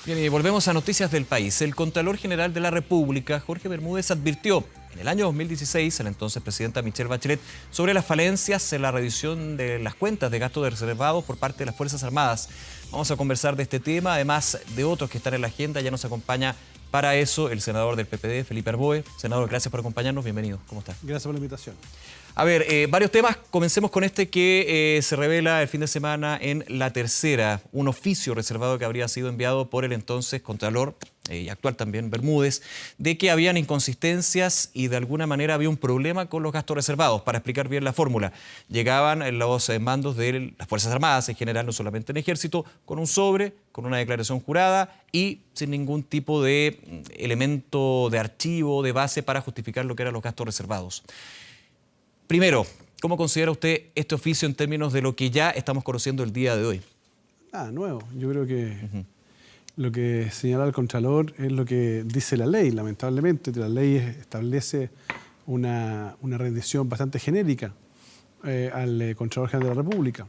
Bien, y volvemos a noticias del país. El Contralor General de la República, Jorge Bermúdez, advirtió en el año 2016 a la entonces presidenta Michelle Bachelet sobre las falencias en la revisión de las cuentas de gastos reservados por parte de las Fuerzas Armadas. Vamos a conversar de este tema, además de otros que están en la agenda. Ya nos acompaña para eso el senador del PPD, Felipe Arboe. Senador, gracias por acompañarnos. Bienvenido. ¿Cómo está? Gracias por la invitación. A ver, varios temas. Comencemos con este que se revela el fin de semana en La Tercera, un oficio reservado que habría sido enviado por el entonces Contralor y actual también Bermúdez, de que habían inconsistencias y de alguna manera había un problema con los gastos reservados. Para explicar bien la fórmula, llegaban los mandos de las Fuerzas Armadas, en general, no solamente en Ejército, con un sobre, con una declaración jurada y sin ningún tipo de elemento de archivo, de base para justificar lo que eran los gastos reservados. Primero, ¿cómo considera usted este oficio en términos de lo que ya estamos conociendo el día de hoy? Nada nuevo. Yo creo que lo que señala el Contralor es lo que dice la ley, lamentablemente. La ley establece una rendición bastante genérica al Contralor General de la República.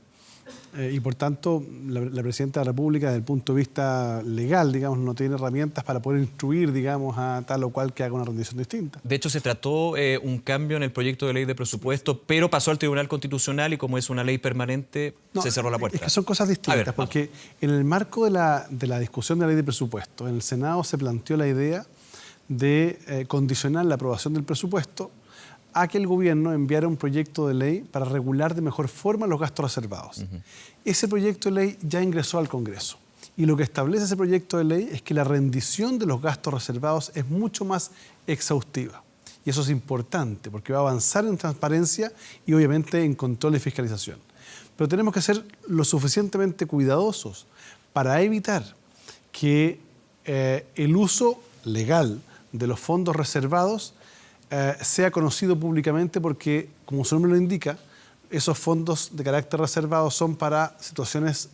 Y por tanto, la Presidenta de la República, desde el punto de vista legal, digamos, no tiene herramientas para poder instruir, digamos, a tal o cual que haga una rendición distinta. De hecho, se trató un cambio en el proyecto de ley de presupuesto, pero pasó al Tribunal Constitucional y como es una ley permanente, se cerró la puerta. Es que son cosas distintas, ver, porque en el marco de la discusión de la ley de presupuesto, en el Senado se planteó la idea de condicionar la aprobación del presupuesto a que el gobierno enviara un proyecto de ley para regular de mejor forma los gastos reservados. Ese proyecto de ley ya ingresó al Congreso y lo que establece ese proyecto de ley es que la rendición de los gastos reservados es mucho más exhaustiva. Y eso es importante porque va a avanzar en transparencia y obviamente en control y fiscalización. Pero tenemos que ser lo suficientemente cuidadosos para evitar que el uso legal de los fondos reservados sea conocido públicamente porque, como su nombre lo indica, esos fondos de carácter reservado son para situaciones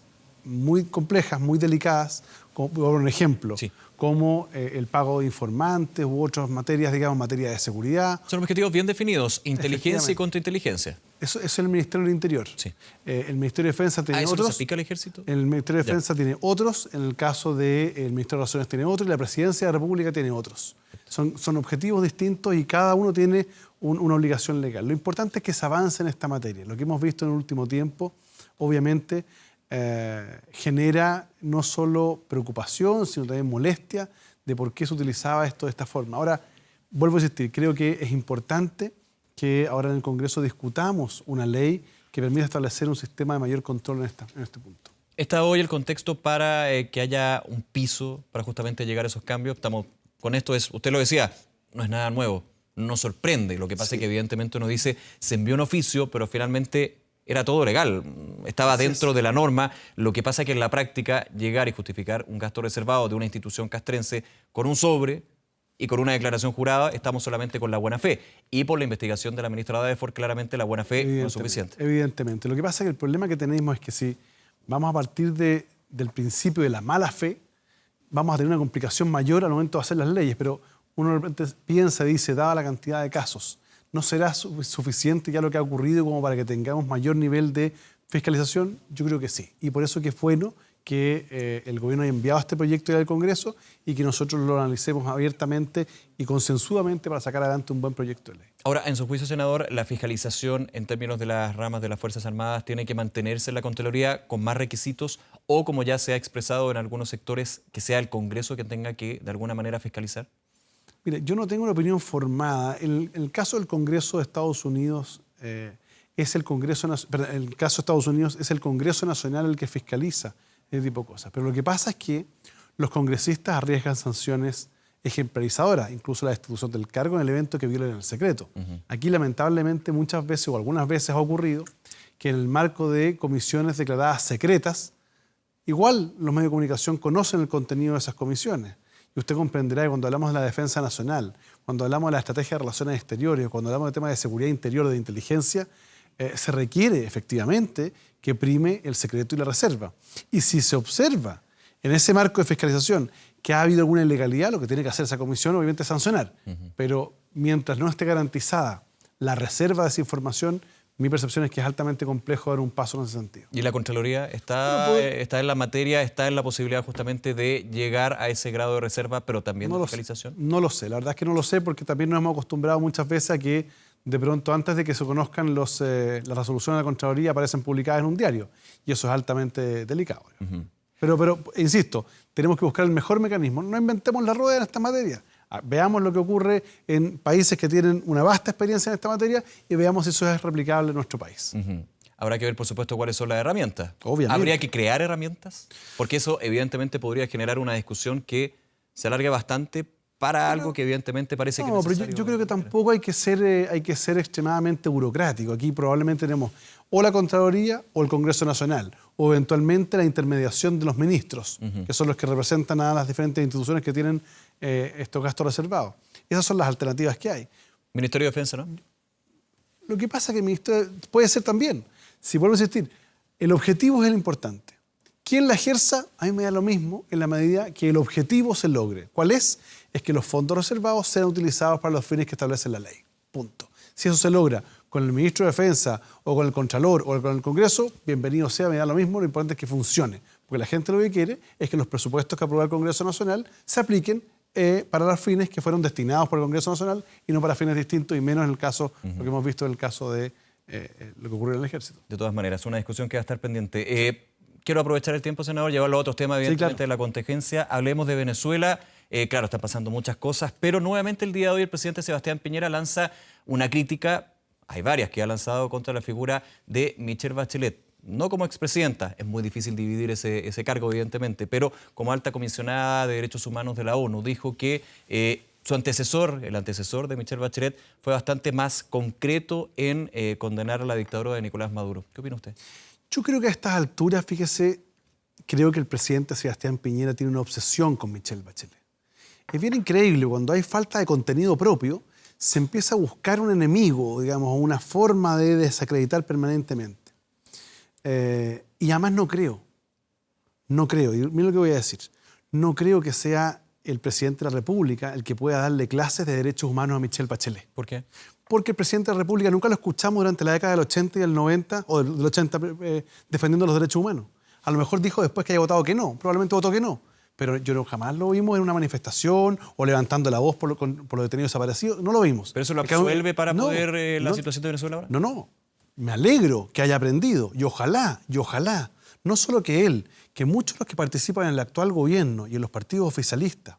muy complejas, muy delicadas, como por un ejemplo, como el pago de informantes u otras materias, digamos, materia de seguridad. Son objetivos bien definidos, inteligencia y contrainteligencia. Eso es el Ministerio del Interior. Sí. El Ministerio de Defensa tiene ¿eso otros. se aplica al Ejército? El Ministerio de Defensa tiene otros, en el caso del Ministerio de Relaciones tiene otro y la Presidencia de la República tiene otros. Son objetivos distintos y cada uno tiene una obligación legal. Lo importante es que se avance en esta materia. Lo que hemos visto en el último tiempo, obviamente, genera no solo preocupación, sino también molestia de por qué se utilizaba esto de esta forma. Ahora, vuelvo a insistir, creo que es importante que ahora en el Congreso discutamos una ley que permita establecer un sistema de mayor control en este punto. ¿Está hoy el contexto para que haya un piso para justamente llegar a esos cambios? Estamos con esto, usted lo decía, no es nada nuevo, no sorprende. Lo que pasa es que evidentemente uno dice, se envió un oficio, pero finalmente era todo legal, estaba dentro de la norma. Lo que pasa es que en la práctica llegar y justificar un gasto reservado de una institución castrense con un sobre y con una declaración jurada, estamos solamente con la buena fe. Y por la investigación de la ministra Davenport, claramente la buena fe no es suficiente. Evidentemente. Lo que pasa es que el problema que tenemos es que si vamos a partir del principio de la mala fe, vamos a tener una complicación mayor al momento de hacer las leyes. Pero uno de repente piensa y dice, dada la cantidad de casos, ¿no será suficiente ya lo que ha ocurrido como para que tengamos mayor nivel de fiscalización? Yo creo que sí. Y por eso que es bueno que el gobierno haya enviado este proyecto ya al Congreso y que nosotros lo analicemos abiertamente y concienzudamente para sacar adelante un buen proyecto de ley. Ahora, en su juicio, senador, la fiscalización en términos de las ramas de las Fuerzas Armadas tiene que mantenerse en la Contraloría con más requisitos o, como ya se ha expresado en algunos sectores, que sea el Congreso que tenga que, de alguna manera, fiscalizar. Mire, yo no tengo una opinión formada. El caso del Congreso de Estados Unidos es el Congreso, el caso de Estados Unidos es el Congreso Nacional el que fiscaliza ese tipo de cosas. Pero lo que pasa es que los congresistas arriesgan sanciones ejemplarizadoras, incluso la destitución del cargo en el evento que violen el secreto. Aquí, lamentablemente, muchas veces o algunas veces ha ocurrido que en el marco de comisiones declaradas secretas, igual los medios de comunicación conocen el contenido de esas comisiones. Y usted comprenderá que cuando hablamos de la defensa nacional, cuando hablamos de la estrategia de relaciones exteriores, cuando hablamos de temas de seguridad interior, de inteligencia, se requiere efectivamente que prime el secreto y la reserva. Y si se observa en ese marco de fiscalización que ha habido alguna ilegalidad, lo que tiene que hacer esa comisión obviamente es sancionar. Pero mientras no esté garantizada la reserva de esa información, Mi percepción es que es altamente complejo dar un paso en ese sentido. ¿Y la Contraloría está en la materia, está en la posibilidad justamente de llegar a ese grado de reserva, pero también de fiscalización? No lo sé, la verdad es que no lo sé porque también nos hemos acostumbrado muchas veces a que de pronto antes de que se conozcan las resoluciones de la Contraloría aparecen publicadas en un diario y eso es altamente delicado. Pero, insisto, tenemos que buscar el mejor mecanismo. No inventemos la rueda en esta materia. Veamos lo que ocurre en países que tienen una vasta experiencia en esta materia y veamos si eso es replicable en nuestro país. Habrá que ver, por supuesto, cuáles son las herramientas. Obviamente. ¿Habría que crear herramientas? Porque eso, evidentemente, podría generar una discusión que se alargue bastante para algo que, evidentemente, parece que es necesario. Pero yo creo que tampoco hay que ser extremadamente burocrático. Aquí probablemente tenemos o la Contraloría o el Congreso Nacional, o eventualmente la intermediación de los ministros, que son los que representan a las diferentes instituciones que tienen estos gastos reservados. Esas son las alternativas que hay. Ministerio de Defensa, ¿no? Lo que pasa es que el ministerio puede ser también. Si vuelvo a insistir, el objetivo es el importante. ¿Quién la ejerza? A mí me da lo mismo en la medida que el objetivo se logre. ¿Cuál es? Es que los fondos reservados sean utilizados para los fines que establece la ley. Punto. Si eso se logra con el ministro de Defensa o con el Contralor o con el Congreso, bienvenido sea, me da lo mismo, lo importante es que funcione. Porque la gente lo que quiere es que los presupuestos que aprueba el Congreso Nacional se apliquen para los fines que fueron destinados por el Congreso Nacional y no para fines distintos y menos en el caso, lo que hemos visto en el caso de lo que ocurrió en el Ejército. De todas maneras, una discusión que va a estar pendiente. Quiero aprovechar el tiempo, senador, llevarlo a otros temas, evidentemente, de la contingencia. Hablemos de Venezuela. Claro, están pasando muchas cosas, pero nuevamente el día de hoy el presidente Sebastián Piñera lanza una crítica, hay varias que ha lanzado contra la figura de Michelle Bachelet. No como expresidenta, es muy difícil dividir ese cargo, evidentemente, pero como alta comisionada de Derechos Humanos de la ONU, dijo que su antecesor, el antecesor de Michelle Bachelet, fue bastante más concreto en condenar a la dictadura de Nicolás Maduro. ¿Qué opina usted? Yo creo que a estas alturas, fíjese, creo que el presidente Sebastián Piñera tiene una obsesión con Michelle Bachelet. Es bien increíble, cuando hay falta de contenido propio, se empieza a buscar un enemigo, digamos, una forma de desacreditar permanentemente. Y además no creo, y mira lo que voy a decir, no creo que sea el presidente de la República el que pueda darle clases de derechos humanos a Michelle Bachelet. ¿Por qué? Porque el presidente de la República nunca lo escuchamos durante la década del 80 y del 90, o del 80 defendiendo los derechos humanos. A lo mejor dijo después que haya votado que no, probablemente votó que no, pero jamás lo vimos en una manifestación o levantando la voz por los detenidos desaparecidos, no lo vimos. ¿Pero eso lo absuelve para poder la situación de Venezuela ahora? No. Me alegro que haya aprendido y ojalá, no solo que él, que muchos de los que participan en el actual gobierno y en los partidos oficialistas,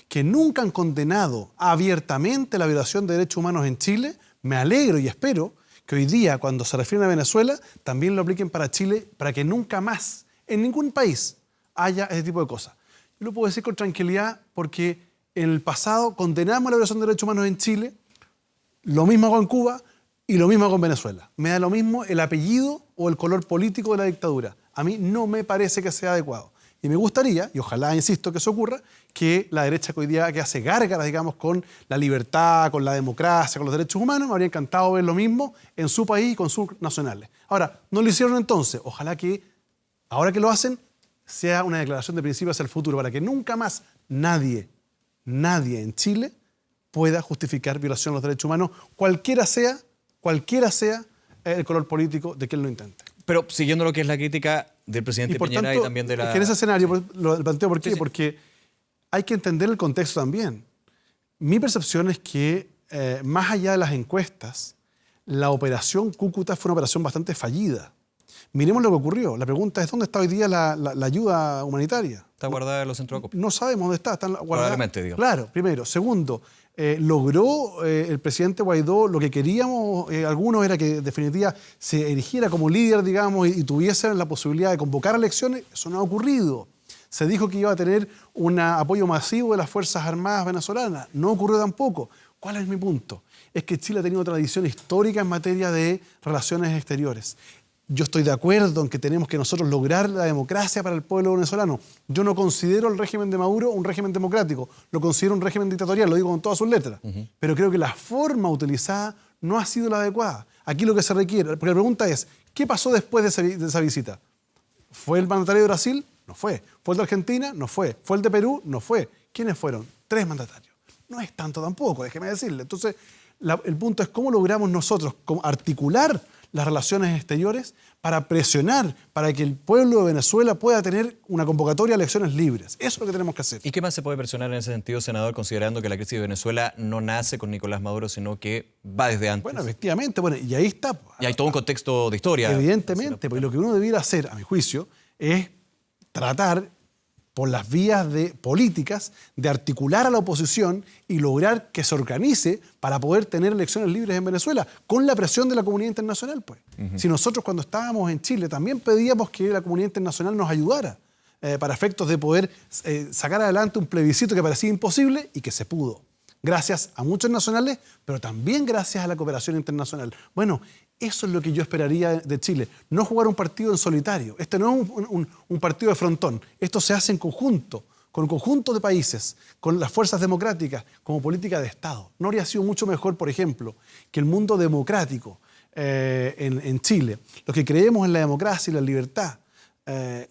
que nunca han condenado abiertamente la violación de derechos humanos en Chile, me alegro y espero que hoy día, cuando se refieren a Venezuela, también lo apliquen para Chile, para que nunca más, en ningún país, haya ese tipo de cosas. Yo lo puedo decir con tranquilidad porque en el pasado condenamos la violación de derechos humanos en Chile, lo mismo hago en Cuba y lo mismo hago en Venezuela. Me da lo mismo el apellido o el color político de la dictadura. A mí no me parece que sea adecuado. Y me gustaría, y ojalá, insisto, que eso ocurra, que la derecha que hoy día que hace gárgaras, digamos, con la libertad, con la democracia, con los derechos humanos, me habría encantado ver lo mismo en su país y con sus nacionales. Ahora, no lo hicieron entonces. Ojalá que, ahora que lo hacen, sea una declaración de principio hacia el futuro, para que nunca más nadie en Chile pueda justificar violación de los derechos humanos, cualquiera sea el color político de quien lo intente. Pero siguiendo lo que es la crítica del presidente Piñera tanto, y también de la... Es que en ese escenario, lo planteo ¿por qué? Sí. Porque hay que entender el contexto también. Mi percepción es que, más allá de las encuestas, la operación Cúcuta fue una operación bastante fallida. Miremos lo que ocurrió. La pregunta es, ¿dónde está hoy día la ayuda humanitaria? Está guardada en los centros de acopio. No sabemos dónde está. Están guardadas. Probablemente, digo. Claro, primero. Segundo, logró el presidente Guaidó lo que queríamos, algunos, era que en definitiva se erigiera como líder, digamos, y tuviese la posibilidad de convocar elecciones. Eso no ha ocurrido. Se dijo que iba a tener un apoyo masivo de las Fuerzas Armadas venezolanas. No ocurrió tampoco. ¿Cuál es mi punto? Es que Chile ha tenido tradición histórica en materia de relaciones exteriores. Yo estoy de acuerdo en que tenemos que nosotros lograr la democracia para el pueblo venezolano. Yo no considero el régimen de Maduro un régimen democrático, lo considero un régimen dictatorial, lo digo con todas sus letras. Pero creo que la forma utilizada no ha sido la adecuada. Aquí lo que se requiere, porque la pregunta es, ¿qué pasó después de esa visita? ¿Fue el mandatario de Brasil? No fue. ¿Fue el de Argentina? No fue. ¿Fue el de Perú? No fue. ¿Quiénes fueron? 3 mandatarios. No es tanto tampoco, déjeme decirle. Entonces, el punto es cómo logramos nosotros articular las relaciones exteriores para presionar para que el pueblo de Venezuela pueda tener una convocatoria a elecciones libres. Eso es lo que tenemos que hacer. ¿Y qué más se puede presionar en ese sentido, senador, considerando que la crisis de Venezuela no nace con Nicolás Maduro, sino que va desde antes? Bueno, efectivamente, y ahí está. Y hay todo un contexto de historia. Evidentemente, porque lo que uno debiera hacer, a mi juicio, es tratar por las vías políticas de articular a la oposición y lograr que se organice para poder tener elecciones libres en Venezuela, con la presión de la comunidad internacional, pues. Si nosotros cuando estábamos en Chile también pedíamos que la comunidad internacional nos ayudara para efectos de poder sacar adelante un plebiscito que parecía imposible y que se pudo. Gracias a muchos nacionales, pero también gracias a la cooperación internacional. Bueno, eso es lo que yo esperaría de Chile. No jugar un partido en solitario. Este no es un partido de frontón. Esto se hace en conjunto, con un conjunto de países, con las fuerzas democráticas, como política de Estado. ¿No habría sido mucho mejor, por ejemplo, que el mundo democrático en Chile, los que creemos en la democracia y la libertad,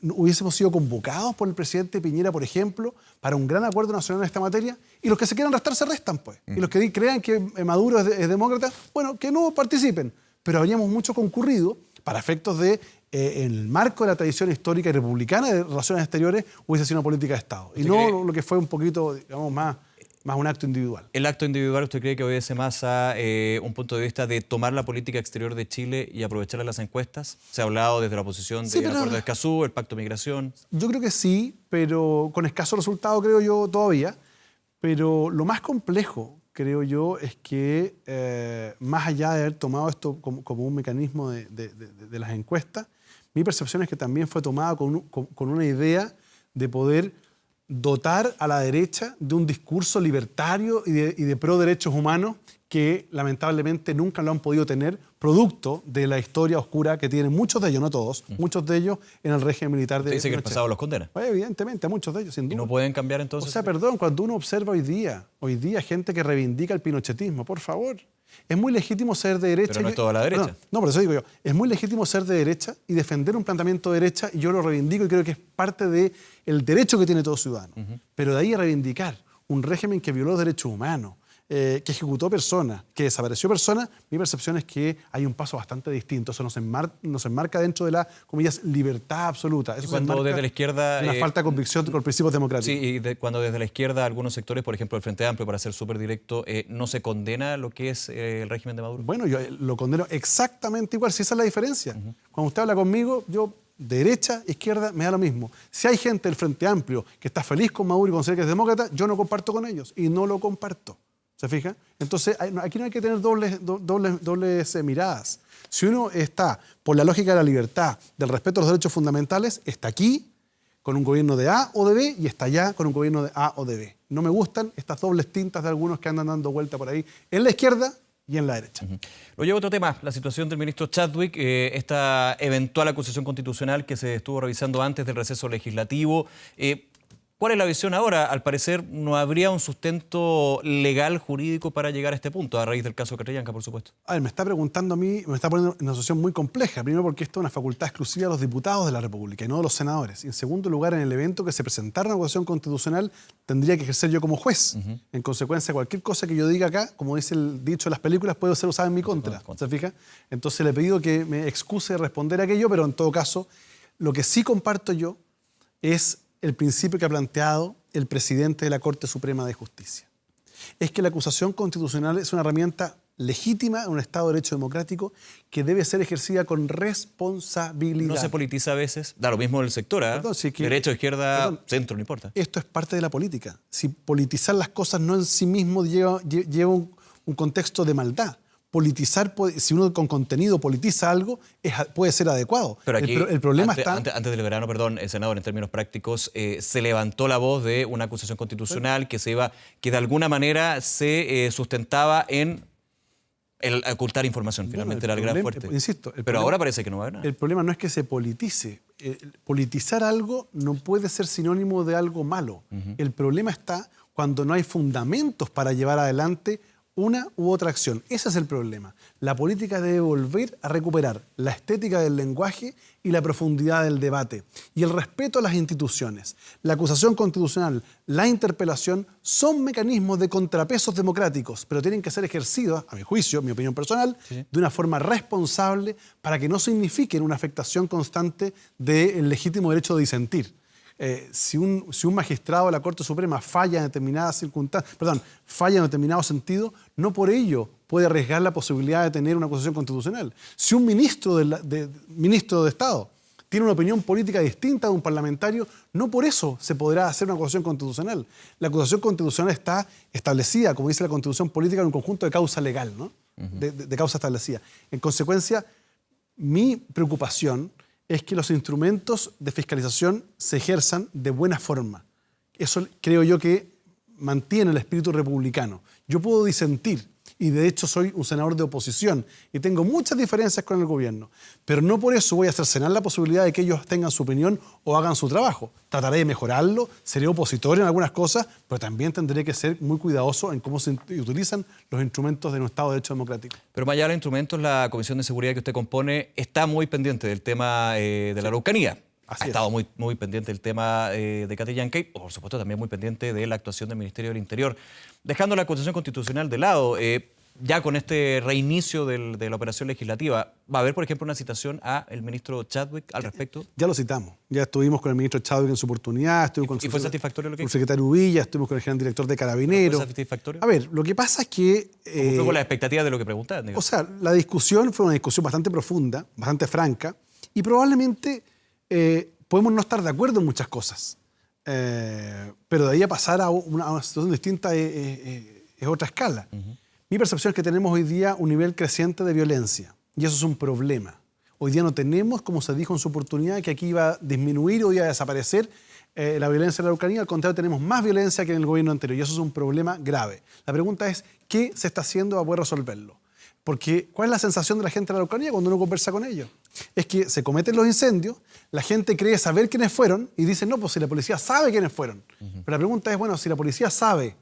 hubiésemos sido convocados por el presidente Piñera, por ejemplo, para un gran acuerdo nacional en esta materia, y los que se quieran restar se restan, pues. Y los que crean que Maduro es demócrata, bueno, que no participen. Pero habríamos mucho concurrido para efectos de, en el marco de la tradición histórica y republicana de relaciones exteriores, hubiese sido una política de Estado. Y no lo que fue un poquito, digamos, más un acto individual. ¿El acto individual usted cree que obedece más a un punto de vista de tomar la política exterior de Chile y aprovechar las encuestas? Se ha hablado desde la oposición del Acuerdo de Escazú, el Pacto de Migración. Yo creo que sí, pero con escaso resultado, creo yo, todavía. Pero lo más complejo, creo yo, es que más allá de haber tomado esto como un mecanismo de las encuestas, mi percepción es que también fue tomada con una idea de poder dotar a la derecha de un discurso libertario y de pro derechos humanos que lamentablemente nunca lo han podido tener, producto de la historia oscura que tienen muchos de ellos, no todos, muchos de ellos en el régimen militar de Usted dice que el pasado los condena. Pues evidentemente, a muchos de ellos, sin duda. ¿Y no pueden cambiar entonces? O sea, perdón, cuando uno observa hoy día gente que reivindica el pinochetismo, por favor, es muy legítimo ser de derecha. Pero no es toda la derecha. No, por eso digo yo, es muy legítimo ser de derecha y defender un planteamiento de derecha, y yo lo reivindico y creo que es parte del derecho que tiene todo ciudadano. Pero de ahí a reivindicar un régimen que violó los derechos humanos, que ejecutó personas, que desapareció personas, mi percepción es que hay un paso bastante distinto. Eso nos enmarca dentro de la, comillas, libertad absoluta. Eso cuando desde la izquierda... una falta de convicción con principios democráticos. Sí, y cuando desde la izquierda algunos sectores, por ejemplo el Frente Amplio, para ser súper directo, no se condena lo que es el régimen de Maduro. Bueno, yo lo condeno exactamente igual, si esa es la diferencia. Cuando usted habla conmigo, yo... derecha, izquierda, me da lo mismo. Si hay gente del Frente Amplio que está feliz con Maduro y considera que es demócrata, yo no comparto con ellos y no lo comparto. ¿Se fija? Entonces, aquí no hay que tener dobles miradas. Si uno está por la lógica de la libertad, del respeto a los derechos fundamentales, está aquí con un gobierno de A o de B y está allá con un gobierno de A o de B. No me gustan estas dobles tintas de algunos que andan dando vuelta por ahí en la izquierda y en la derecha. Lo llevo a otro tema, la situación del ministro Chadwick, esta eventual acusación constitucional que se estuvo revisando antes del receso legislativo. ¿Cuál es la visión ahora? Al parecer no habría un sustento legal, jurídico para llegar a este punto, a raíz del caso Catrillanca, por supuesto. A ver, me está preguntando a mí, me está poniendo en una situación muy compleja. Primero porque esto es una facultad exclusiva de los diputados de la República y no de los senadores. Y en segundo lugar, en el evento que se presentara una acusación constitucional, tendría que ejercer yo como juez. En consecuencia, cualquier cosa que yo diga acá, como dice el dicho de las películas, puede ser usada en mi contra. ¿Se fija? Entonces le he pedido que me excuse de responder aquello, pero en todo caso, lo que sí comparto yo es el principio que ha planteado el presidente de la Corte Suprema de Justicia. Es que la acusación constitucional es una herramienta legítima en un Estado de Derecho democrático que debe ser ejercida con responsabilidad. No se politiza a veces, da lo mismo el sector, ¿eh? Perdón, sí que, derecho, izquierda, centro, no importa. Esto es parte de la política. Si politizar las cosas no en sí mismo lleva un contexto de maldad. Politizar, si uno con contenido politiza algo, puede ser adecuado. Pero aquí, el problema antes del verano, perdón, senador, en términos prácticos, se levantó la voz de una acusación constitucional que de alguna manera se sustentaba en el ocultar información. Finalmente era el gran fuerte. Insisto, pero ahora parece que no va a haber nada. El problema no es que se politice. Politizar algo no puede ser sinónimo de algo malo. El problema está cuando no hay fundamentos para llevar adelante una u otra acción. Ese es el problema. La política debe volver a recuperar la estética del lenguaje y la profundidad del debate. Y el respeto a las instituciones. La acusación constitucional, la interpelación, son mecanismos de contrapesos democráticos, pero tienen que ser ejercidos, a mi juicio, mi opinión personal, sí, de una forma responsable para que no signifiquen una afectación constante del legítimo derecho de disentir. Si un magistrado de la Corte Suprema falla en determinadas circunstancias, falla en determinado sentido, no por ello puede arriesgar la posibilidad de tener una acusación constitucional. Si un ministro de Estado tiene una opinión política distinta de un parlamentario, no por eso se podrá hacer una acusación constitucional. La acusación constitucional está establecida, como dice la Constitución política, en un conjunto de causa legal, ¿no? De causa establecida. En consecuencia, mi preocupación es que los instrumentos de fiscalización se ejerzan de buena forma. Eso creo yo que mantiene el espíritu republicano. Yo puedo disentir, y de hecho soy un senador de oposición, y tengo muchas diferencias con el gobierno, pero no por eso voy a cercenar la posibilidad de que ellos tengan su opinión o hagan su trabajo. Trataré de mejorarlo, seré opositor en algunas cosas, pero también tendré que ser muy cuidadoso en cómo se utilizan los instrumentos de un Estado de Derecho democrático. Pero más allá de los instrumentos, la Comisión de Seguridad que usted compone está muy pendiente del tema de la Araucanía. Ha estado muy pendiente del tema de Catrillanca, o por supuesto también muy pendiente de la actuación del Ministerio del Interior. Dejando la Constitución Constitucional de lado, ya con este reinicio de la operación legislativa, ¿va a haber, por ejemplo, una citación al ministro Chadwick al respecto? Ya lo citamos. Ya estuvimos con el ministro Chadwick en su oportunidad. ¿Y fue satisfactorio lo que hizo? Con el secretario Villa, estuvimos con el general director de Carabineros. ¿Fue satisfactorio? A ver, lo que pasa es que... ¿Cumplió con las expectativas de lo que preguntaban? O sea, la discusión fue una discusión bastante profunda, bastante franca, y probablemente podemos no estar de acuerdo en muchas cosas. Pero de ahí a pasar a una situación distinta es otra escala. Mi percepción es que tenemos hoy día un nivel creciente de violencia, y eso es un problema. Hoy día no tenemos, como se dijo en su oportunidad, que aquí iba a disminuir o iba a desaparecer la violencia en la Araucanía. Al contrario, tenemos más violencia que en el gobierno anterior, y eso es un problema grave. La pregunta es, ¿qué se está haciendo para poder resolverlo? Porque, ¿cuál es la sensación de la gente de la Araucanía cuando uno conversa con ellos? Es que se cometen los incendios, la gente cree saber quiénes fueron, y dicen, no, pues si la policía sabe quiénes fueron. Pero la pregunta es, bueno, si la policía sabe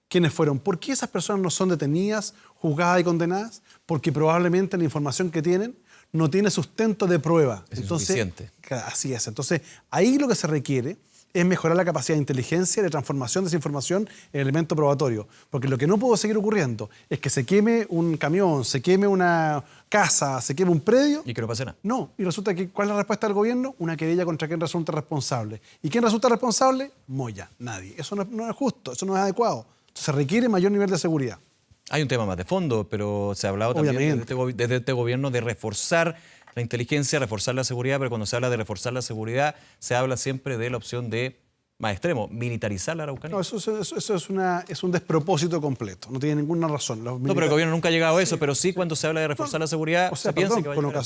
quiénes fueron, ¿por qué esas personas no son detenidas, juzgadas y condenadas? Porque probablemente la información que tienen no tiene sustento de prueba. Es insuficiente. Así es. Entonces, ahí lo que se requiere es mejorar la capacidad de inteligencia y de transformación de esa información en elemento probatorio. Porque lo que no puede seguir ocurriendo es que se queme un camión, se queme una casa, se queme un predio. ¿Y que no pase nada? No. Y resulta que, ¿cuál es la respuesta del gobierno? Una querella contra quien resulta responsable. ¿Y quién resulta responsable? Moya, nadie. Eso no es justo, eso no es adecuado. Se requiere mayor nivel de seguridad. Hay un tema más de fondo, pero se ha hablado también desde este gobierno de reforzar la inteligencia, reforzar la seguridad, pero cuando se habla de reforzar la seguridad, se habla siempre de la opción de, más extremo, militarizar la Araucanía. No, eso es un despropósito completo, no tiene ninguna razón. No, pero el gobierno nunca ha llegado a eso, pero sí cuando se habla de reforzar la seguridad, se piensa que va a llegar.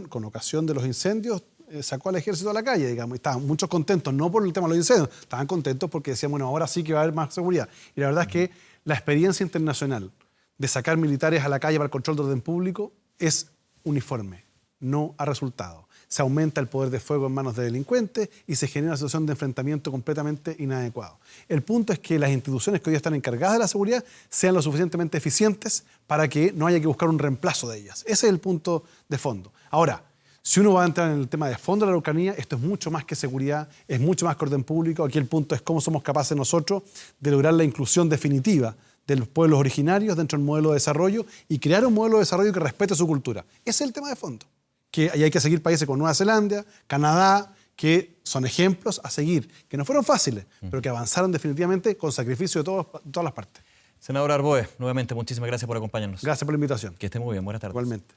Con ocasión de los incendios, sacó al ejército a la calle, digamos, y estaban muchos contentos, no por el tema de los incendios, estaban contentos porque decían, bueno, ahora sí que va a haber más seguridad. Y la verdad es que la experiencia internacional de sacar militares a la calle para el control del orden público es uniforme, no ha resultado. Se aumenta el poder de fuego en manos de delincuentes y se genera una situación de enfrentamiento completamente inadecuado. El punto es que las instituciones que hoy están encargadas de la seguridad sean lo suficientemente eficientes para que no haya que buscar un reemplazo de ellas. Ese es el punto de fondo. Ahora, si uno va a entrar en el tema de fondo de la Araucanía, esto es mucho más que seguridad, es mucho más que orden público. Aquí el punto es cómo somos capaces nosotros de lograr la inclusión definitiva de los pueblos originarios dentro del modelo de desarrollo y crear un modelo de desarrollo que respete su cultura. Ese es el tema de fondo. Que ahí hay que seguir países como Nueva Zelanda, Canadá, que son ejemplos a seguir, que no fueron fáciles, pero que avanzaron definitivamente con sacrificio de todas las partes. Senador Arboe, nuevamente muchísimas gracias por acompañarnos. Gracias por la invitación. Que esté muy bien, buenas tardes. Igualmente.